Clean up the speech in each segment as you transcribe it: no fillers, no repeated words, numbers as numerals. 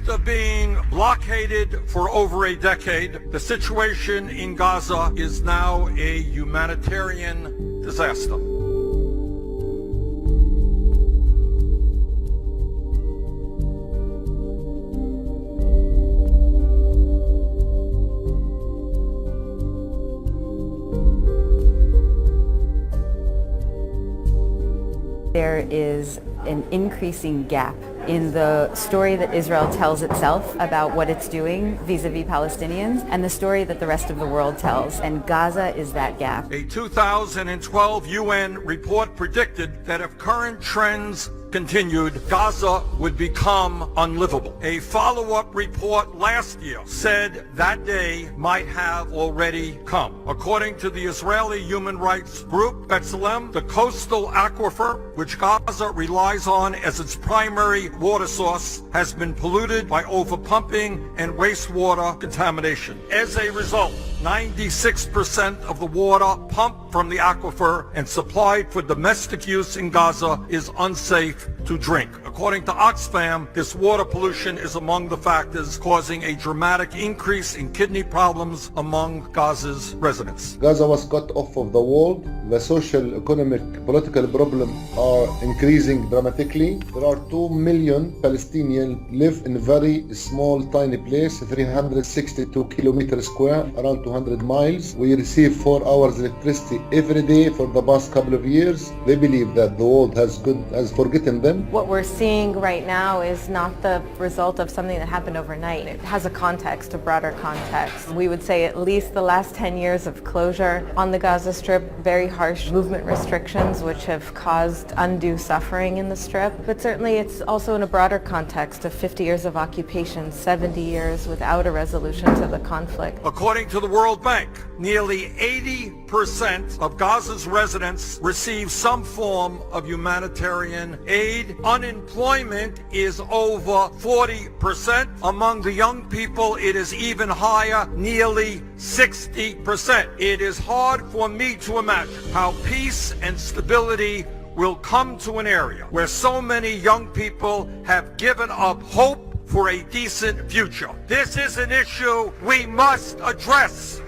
After being blockaded for over a decade, the situation in Gaza is now a humanitarian disaster. There is an increasing gap in the story that Israel tells itself about what it's doing vis-a-vis Palestinians and the story that the rest of the world tells, and Gaza is that gap. A 2012 UN report predicted that if current trends continued, Gaza would become unlivable. A follow-up report last year said that day might have already come. According to the Israeli human rights group B'Tselem, the coastal aquifer, which Gaza relies on as its primary water source, has been polluted by overpumping and wastewater contamination. As a result, 96% of the water pumped from the aquifer and supplied for domestic use in Gaza is unsafe to drink. According to Oxfam, this water pollution is among the factors causing a dramatic increase in kidney problems among Gaza's residents. Gaza was cut off of the world. The social, economic, political problems are increasing dramatically. There are 2 million Palestinians live in a very small, tiny place, 362 kilometers square, around 200 miles. We receive 4 hours electricity every day for the past couple of years. They believe that the world has forgotten them. What we're seeing right now is not the result of something that happened overnight. It has a context, a broader context. We would say at least the last 10 years of closure on the Gaza Strip, very harsh movement restrictions which have caused undue suffering in the Strip. But certainly it's also in a broader context of 50 years of occupation, 70 years without a resolution to the conflict. According to the World Bank, nearly 80% of Gaza's residents receive some form of humanitarian aid. Unemployment is over 40%. Among the young people, it is even higher, nearly 60%. It is hard for me to imagine how peace and stability will come to an area where so many young people have given up hope for a decent future. This is an issue we must address.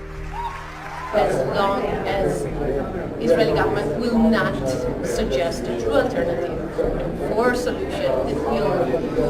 As long as Israeli government will not suggest a true alternative or solution that will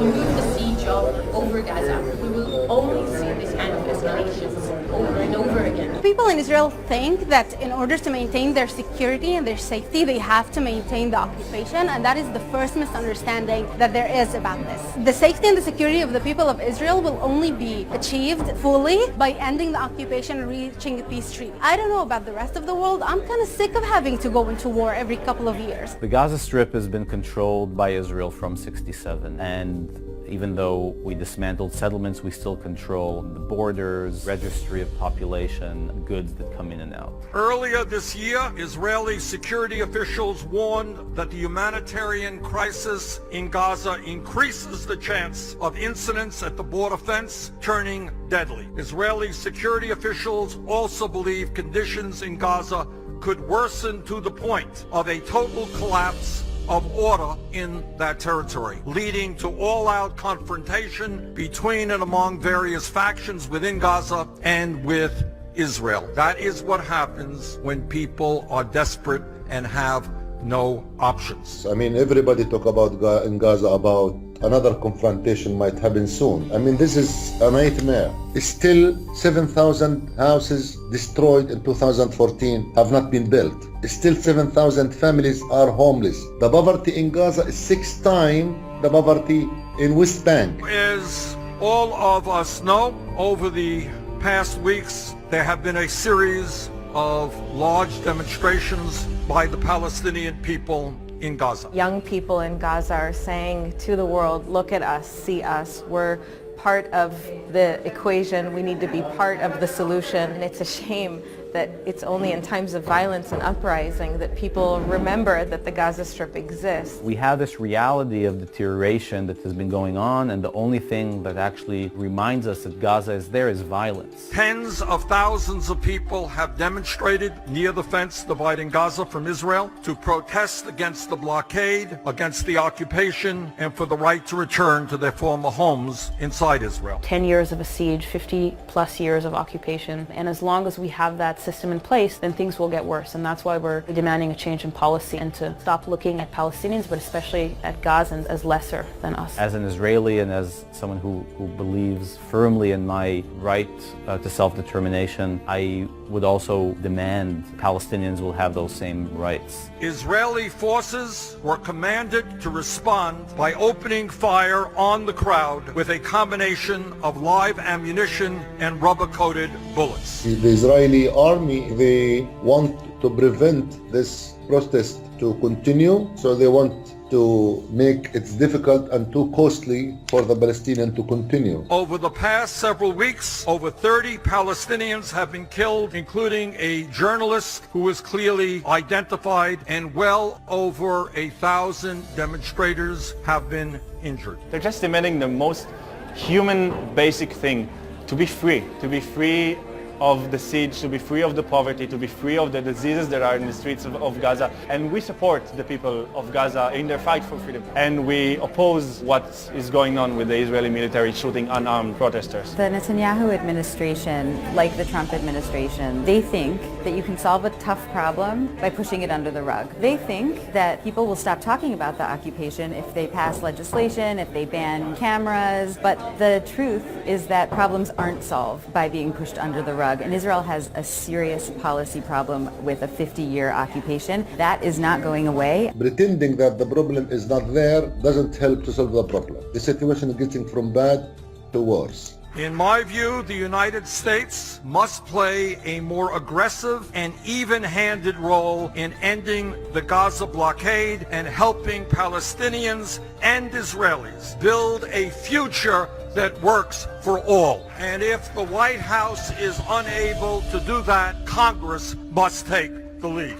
remove the siege over Gaza, we will only see this kind of escalations over and over again. People in Israel think that in order to maintain their security and their safety, they have to maintain the occupation, and that is the first misunderstanding that there is about this. The safety and the security of the people of Israel will only be achieved fully by ending the occupation and reaching a peace treaty. I don't know about the rest of the world. I'm kind of sick of having to go into war every couple of years. The Gaza Strip has been controlled by Israel from '67, and even though we dismantled settlements, we still control the borders, registry of population, goods that come in and out. Earlier this year, Israeli security officials warned that the humanitarian crisis in Gaza increases the chance of incidents at the border fence turning deadly. Israeli security officials also believe conditions in Gaza could worsen to the point of a total collapse of order in that territory, leading to all-out confrontation between and among various factions within Gaza and with Israel. That is what happens when people are desperate and have no options. I mean, everybody talk about in Gaza about another confrontation might happen soon. I mean, this is a nightmare. Still 7,000 houses destroyed in 2014 have not been built. Still 7,000 families are homeless. The poverty in Gaza is 6 times the poverty in West Bank. As all of us know, over the past weeks, there have been a series of large demonstrations by the Palestinian people in Gaza. Young people in Gaza are saying to the world, look at us, see us, we're part of the equation, we need to be part of the solution. And it's a shame that it's only in times of violence and uprising that people remember that the Gaza Strip exists. We have this reality of deterioration that has been going on, and the only thing that actually reminds us that Gaza is there is violence. Tens of thousands of people have demonstrated near the fence dividing Gaza from Israel to protest against the blockade, against the occupation, and for the right to return to their former homes inside Israel. 10 years of a siege, 50 plus years of occupation, and as long as we have that system in place, then things will get worse, and that's why we're demanding a change in policy and to stop looking at Palestinians, but especially at Gazans, as lesser than us. As an Israeli and as someone who believes firmly in my right to self-determination, I would also demand Palestinians will have those same rights. Israeli forces were commanded to respond by opening fire on the crowd with a combination of live ammunition and rubber-coated bullets. The Israeli army, they want to prevent this protest to continue, so they want to make it difficult and too costly for the Palestinians to continue. Over the past several weeks, over 30 Palestinians have been killed, including a journalist who was clearly identified, and well over 1,000 demonstrators have been injured. They're just demanding the most human basic thing, to be free of the siege, to be free of the poverty, to be free of the diseases that are in the streets of Gaza. And we support the people of Gaza in their fight for freedom. And we oppose what is going on with the Israeli military shooting unarmed protesters. The Netanyahu administration, like the Trump administration, they think that you can solve a tough problem by pushing it under the rug. They think that people will stop talking about the occupation if they pass legislation, if they ban cameras. But the truth is that problems aren't solved by being pushed under the rug. And Israel has a serious policy problem with a 50-year occupation. That is not going away. Pretending that the problem is not there doesn't help to solve the problem. The situation is getting from bad to worse. In my view, the United States must play a more aggressive and even-handed role in ending the Gaza blockade and helping Palestinians and Israelis build a future that works for all. And if the White House is unable to do that, Congress must take the lead.